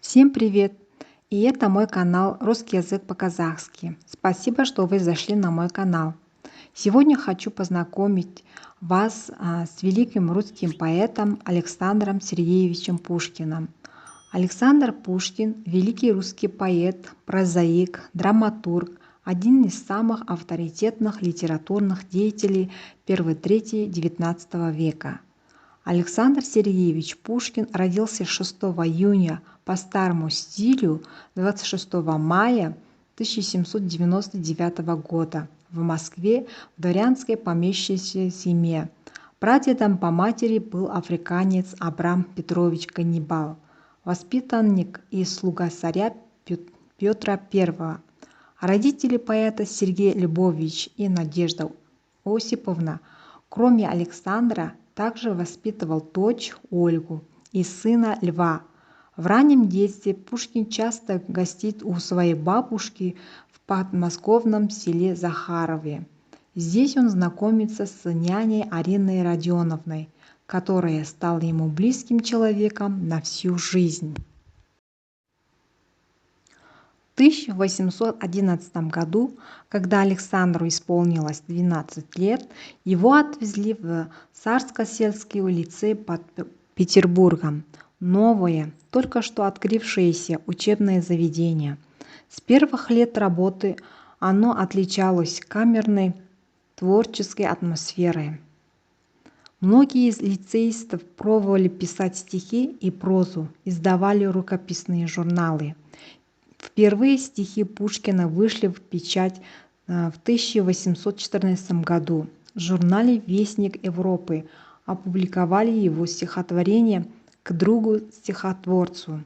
Всем привет! И это мой канал «Русский язык по-казахски». Спасибо, что вы зашли на мой канал. Сегодня хочу познакомить вас с великим русским поэтом Александром Сергеевичем Пушкиным. Александр Пушкин – великий русский поэт, прозаик, драматург, один из самых авторитетных литературных деятелей первой трети XIX века. Александр Сергеевич Пушкин родился 6 июня по старому стилю 26 мая 1799 года в Москве в дворянской помещичьей семье. Прадедом по матери был африканец Абрам Петрович Ганнибал, воспитанник и слуга царя Петра I. Родители поэта Сергей Львович и Надежда Осиповна, кроме Александра, также воспитывал дочь Ольгу и сына Льва. В раннем детстве Пушкин часто гостит у своей бабушки в подмосковном селе Захарове. Здесь он знакомится с няней Ариной Родионовной, которая стала ему близким человеком на всю жизнь. В 1811 году, когда Александру исполнилось 12 лет, его отвезли в Царско-сельский лицей под Петербургом, новое, только что открывшееся учебное заведение. С первых лет работы оно отличалось камерной творческой атмосферой. Многие из лицеистов пробовали писать стихи и прозу, издавали рукописные журналы. Впервые стихи Пушкина вышли в печать в 1814 году. В журнале «Вестник Европы» опубликовали его стихотворение «К другу-стихотворцу».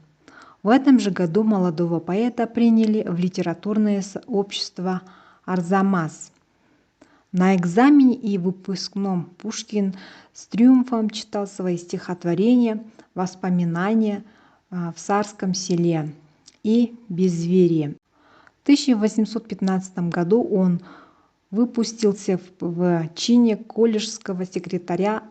В этом же году молодого поэта приняли в литературное общество «Арзамас». На экзамене и выпускном Пушкин с триумфом читал свои стихотворения «Воспоминания в царском селе» и «Безверие». В 1815 году он выпустился в чине колледжского секретаря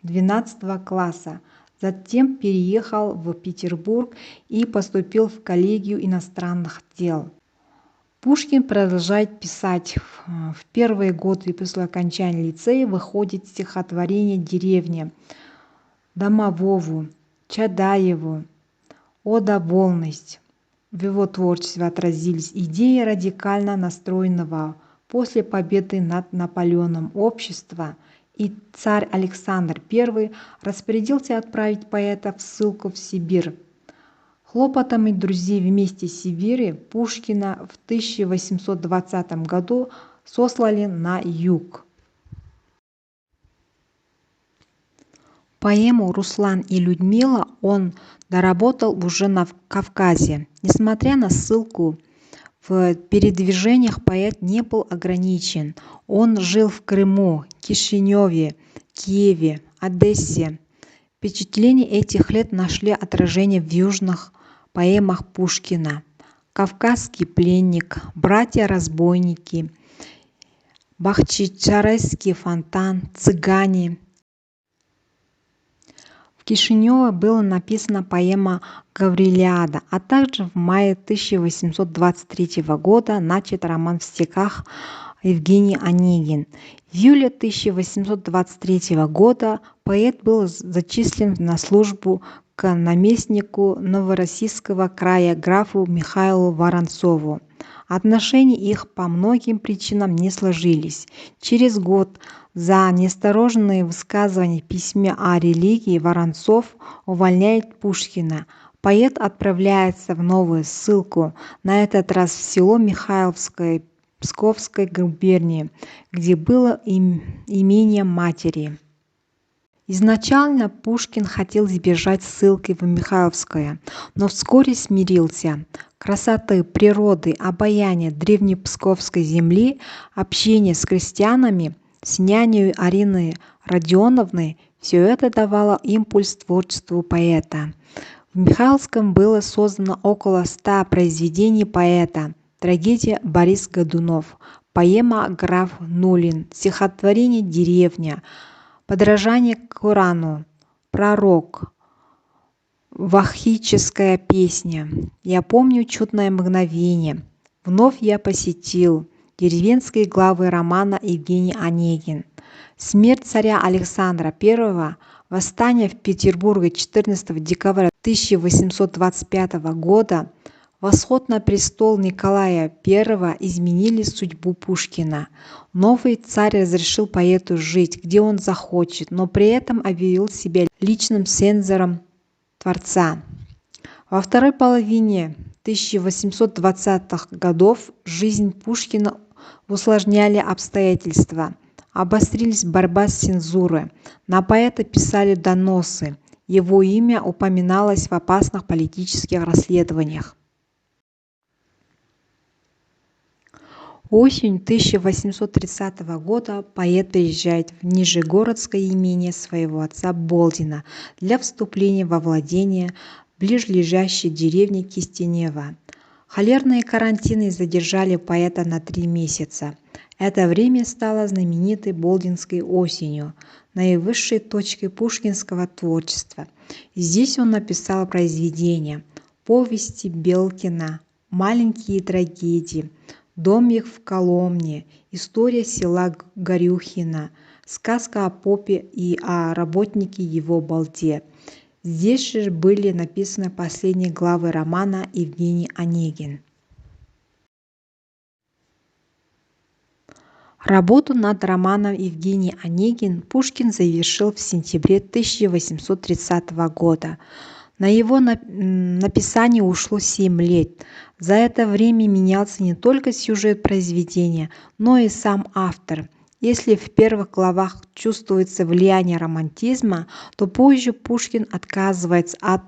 12 класса, затем переехал в Петербург и поступил в коллегию иностранных дел. Пушкин продолжает писать. В первые годы после окончания лицея выходит стихотворение «Деревня», «Домовому», «Чадаеву», «Ода волность». В его творчестве отразились идеи радикально настроенного после победы над Наполеоном общества, и царь Александр I распорядился отправить поэта в ссылку в Сибирь. Хлопотами друзей вместе с Сибири Пушкина в 1820 году сослали на юг. Поэму «Руслан и Людмила» он доработал уже на Кавказе. Несмотря на ссылку, в передвижениях поэт не был ограничен. Он жил в Крыму, Кишиневе, Киеве, Одессе. Впечатления этих лет нашли отражение в южных поэмах Пушкина: «Кавказский пленник», «Братья-разбойники», «Бахчисарайский фонтан», «Цыгане». В Кишиневе была написана поэма «Гаврилиада», а также в мае 1823 года начат роман в стихах Евгений Онегин. В июле 1823 года поэт был зачислен на службу к наместнику Новороссийского края графу Михаилу Воронцову. Отношения их по многим причинам не сложились. Через год за неосторожные высказывания в письме о религии Воронцов увольняет Пушкина. Поэт отправляется в новую ссылку, на этот раз в село Михайловское Псковской губернии, где было имение матери. Изначально Пушкин хотел избежать ссылки в Михайловское, но вскоре смирился. Красоты природы, обаяние древнепсковской земли, общение с крестьянами, с няней Ариной Родионовной – все это давало импульс творчеству поэта. В Михайловском было создано около 100 произведений поэта: трагедия Борис Годунов, поэма «Граф Нулин», стихотворение «Деревня», подражание Корану, «Пророк», Вахическая песня. Я помню чудное мгновение. Вновь я посетил деревенские главы романа Евгений Онегин. Смерть царя Александра I, восстание в Петербурге 14 декабря 1825 года, восход на престол Николая I изменили судьбу Пушкина. Новый царь разрешил поэту жить, где он захочет, но при этом объявил себя личным цензором Творца. Во второй половине 1820-х годов жизнь Пушкина усложняли обстоятельства. Обострилась борьба с цензурой. На поэта писали доносы. Его имя упоминалось в опасных политических расследованиях. Осенью 1830 года поэт приезжает в Нижегородское имение своего отца Болдина для вступления во владение ближлежащей деревни Кистенева. Холерные карантины задержали поэта на 3 месяца. Это время стало знаменитой Болдинской осенью, наивысшей точкой пушкинского творчества. Здесь он написал произведения: повести Белкина, маленькие трагедии, домик в Коломне, история села Горюхино, сказка о попе и о работнике его балде. Здесь же были написаны последние главы романа Евгений Онегин. Работу над романом Евгений Онегин Пушкин завершил в сентябре 1830 года. На его написание ушло 7 лет. За это время менялся не только сюжет произведения, но и сам автор. Если в первых главах чувствуется влияние романтизма, то позже Пушкин отказывается от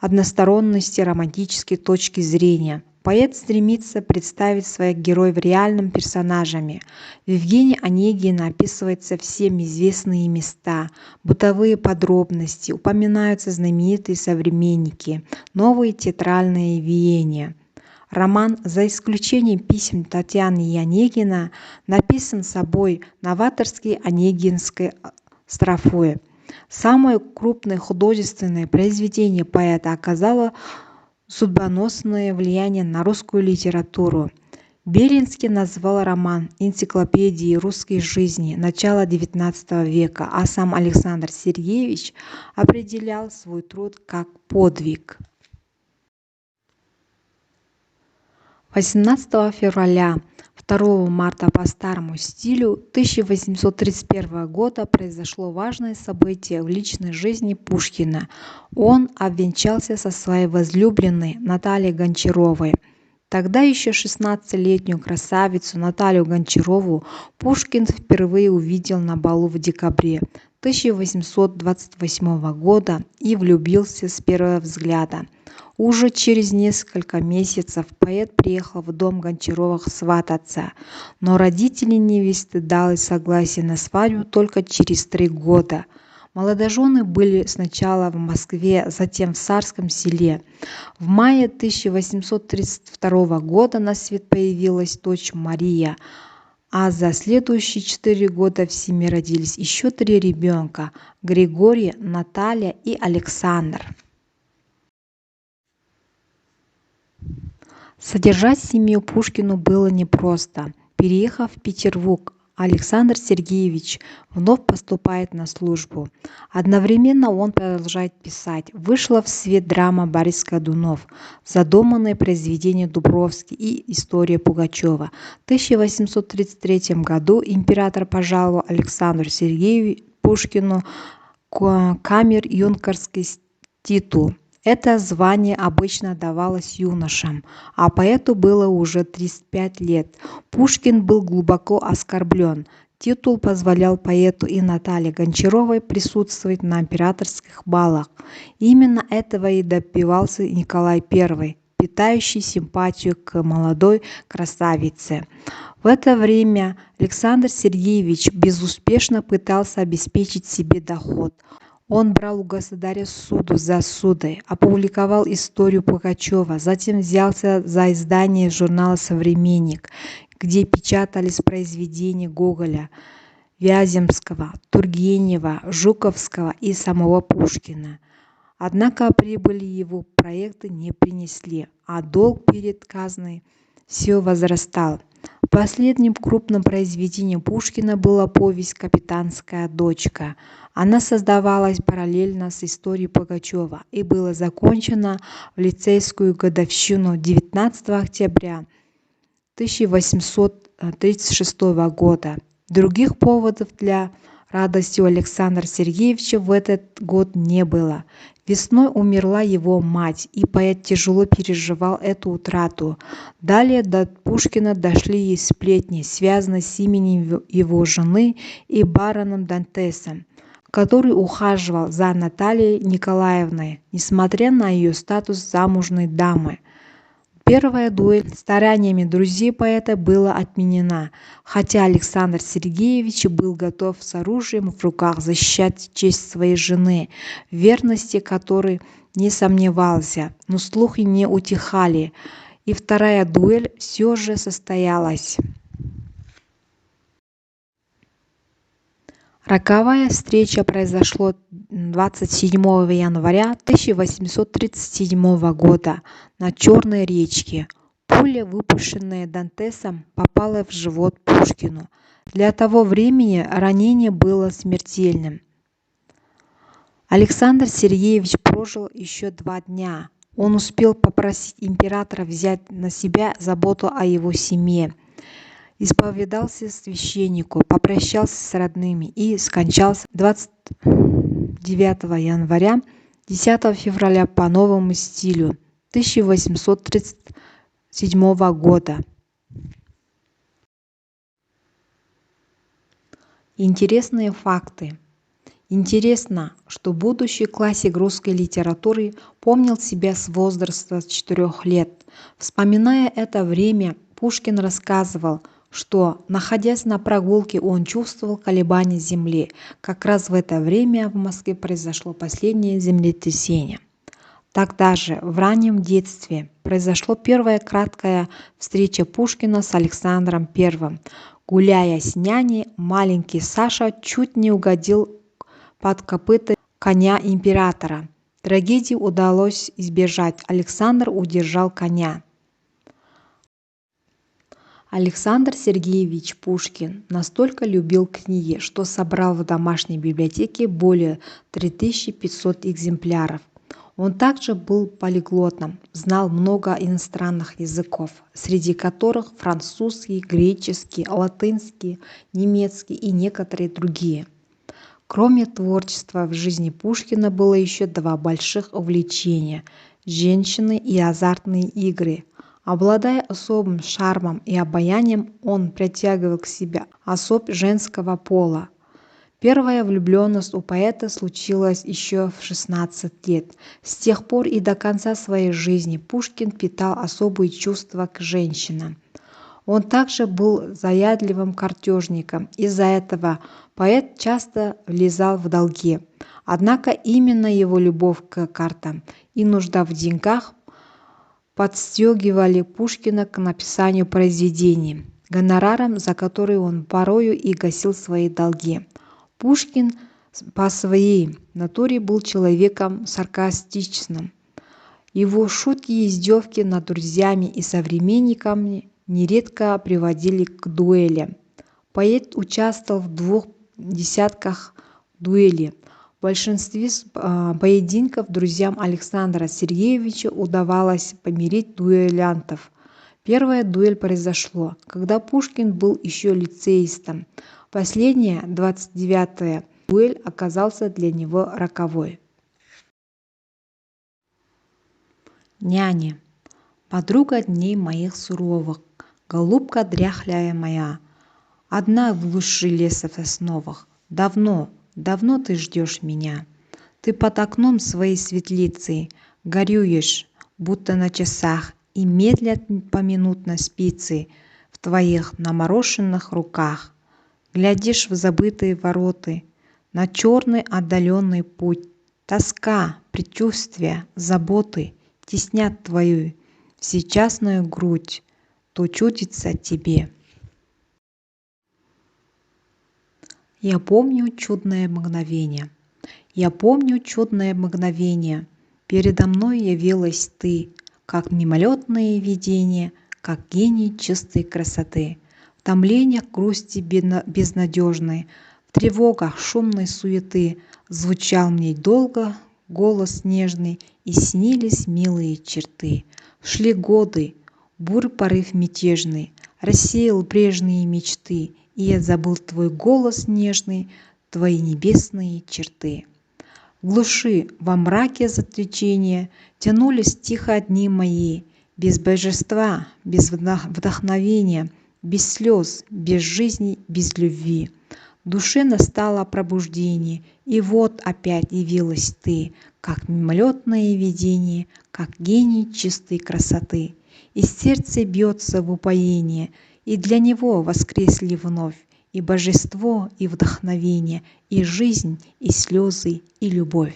односторонности романтической точки зрения. Поэт стремится представить своих героев реальными персонажами. В Евгении Онегина описываются всем известные места, бытовые подробности, упоминаются знаменитые современники, новые театральные веяния. Роман, за исключением писем Татьяны и Онегина, написан собой новаторской онегинской строфой. Самое крупное художественное произведение поэта оказало судьбоносное влияние на русскую литературу. Белинский назвал роман энциклопедией русской жизни начала XIX века, а сам Александр Сергеевич определял свой труд как подвиг. 18 февраля 2 марта по старому стилю 1831 года произошло важное событие в личной жизни Пушкина. Он обвенчался со своей возлюбленной Натальей Гончаровой. Тогда еще 16-летнюю красавицу Наталью Гончарову Пушкин впервые увидел на балу в декабре 1828 года и влюбился с первого взгляда. Уже через несколько месяцев поэт приехал в дом Гончаровых свататься, но родители невесты дали согласие на свадьбу только через 3 года. Молодожены были сначала в Москве, затем в Царском Селе. В мае 1832 года на свет появилась дочь Мария, а за следующие 4 года в семье родились еще 3 ребенка – Григорий, Наталья и Александр. Содержать семью Пушкину было непросто. Переехав в Петербург, Александр Сергеевич вновь поступает на службу. Одновременно он продолжает писать. Вышла в свет драма Борис Годунов, задуманное произведение Дубровский и история Пугачева. В 1833 году император пожаловал Александру Сергеевичу Пушкину камер-юнкерский титул. Это звание обычно давалось юношам, а поэту было уже 35 лет. Пушкин был глубоко оскорблен. Титул позволял поэту и Наталье Гончаровой присутствовать на императорских балах. Именно этого и добивался Николай I, питающий симпатию к молодой красавице. В это время Александр Сергеевич безуспешно пытался обеспечить себе доход. Он брал у государя суду за судой, опубликовал историю Пугачева, затем взялся за издание журнала «Современник», где печатались произведения Гоголя, Вяземского, Тургенева, Жуковского и самого Пушкина. Однако прибыли его проекты не принесли, а долг перед казной все возрастал. Последним крупным произведением Пушкина была повесть «Капитанская дочка». Она создавалась параллельно с историей Пугачева и была закончена в лицейскую годовщину 19 октября 1836 года. Других поводов для радости у Александра Сергеевича в этот год не было. Весной умерла его мать, и поэт тяжело переживал эту утрату. Далее до Пушкина дошли и сплетни, связанные с именем его жены и бароном Дантесом, который ухаживал за Натальей Николаевной, несмотря на ее статус замужней дамы. Первая дуэль стараниями друзей поэта была отменена, хотя Александр Сергеевич был готов с оружием в руках защищать честь своей жены, в верности которой не сомневался, но слухи не утихали, и вторая дуэль все же состоялась. Роковая встреча произошла 27 января 1837 года на Черной речке. Пуля, выпущенная Дантесом, попала в живот Пушкину. Для того времени ранение было смертельным. Александр Сергеевич прожил еще 2 дня. Он успел попросить императора взять на себя заботу о его семье. Исповедался священнику, попрощался с родными и скончался 29 января 10 февраля по новому стилю 1837 года. Интересные факты. Интересно, что будущий классик русской литературы помнил себя с возраста 4 лет. Вспоминая это время, Пушкин рассказывал, что, находясь на прогулке, он чувствовал колебания земли. Как раз в это время в Москве произошло последнее землетрясение. Тогда же, в раннем детстве, произошла первая краткая встреча Пушкина с Александром I. Гуляя с няней, маленький Саша чуть не угодил под копыта коня императора. Трагедии удалось избежать. Александр удержал коня. Александр Сергеевич Пушкин настолько любил книги, что собрал в домашней библиотеке более 3500 экземпляров. Он также был полиглотом, знал много иностранных языков, среди которых французский, греческий, латынский, немецкий и некоторые другие. Кроме творчества, в жизни Пушкина было еще 2 больших увлечения – женщины и азартные игры. Обладая особым шармом и обаянием, он притягивал к себе особ женского пола. Первая влюбленность у поэта случилась еще в 16 лет. С тех пор и до конца своей жизни Пушкин питал особые чувства к женщинам. Он также был заядливым картежником, из-за этого поэт часто влезал в долги. Однако именно его любовь к картам и нужда в деньгах подстегивали Пушкина к написанию произведений, гонораром за которые он порою и гасил свои долги. Пушкин по своей натуре был человеком саркастичным. Его шутки и издевки над друзьями и современниками нередко приводили к дуэлям. Поэт участвовал в 2 десятках дуэлей. В большинстве поединков друзьям Александра Сергеевича удавалось помирить дуэлянтов. Первая дуэль произошла, когда Пушкин был еще лицеистом. Последняя, 29-я дуэль, оказалась для него роковой. Няня. Подруга дней моих суровых, голубка дряхляя моя, одна в глуши леса сосновых. Давно, давно ты ждешь меня. Ты под окном своей светлицы горюешь, будто на часах, и медлят поминутно спицы в твоих наморошенных руках. Глядишь в забытые вороты, на черный отдаленный путь. Тоска, предчувствия, заботы теснят твою всечасную грудь, то чудится тебе. Я помню чудное мгновение. Я помню чудное мгновение. Передо мной явилась ты, как мимолетное видение, как гений чистой красоты. В томлениях грусти безнадежной, в тревогах шумной суеты звучал мне долго голос нежный, и снились милые черты. Шли годы, бурь порыв мятежный рассеял прежние мечты, и я забыл твой голос нежный, твои небесные черты. В глуши, во мраке заточения тянулись тихо дни мои, без божества, без вдохновения, без слез, без жизни, без любви. В душе настало пробуждение, и вот опять явилась ты, как мимолетное видение, как гений чистой красоты. И сердце бьется в упоении, и для него воскресли вновь и божество, и вдохновение, и жизнь, и слезы, и любовь.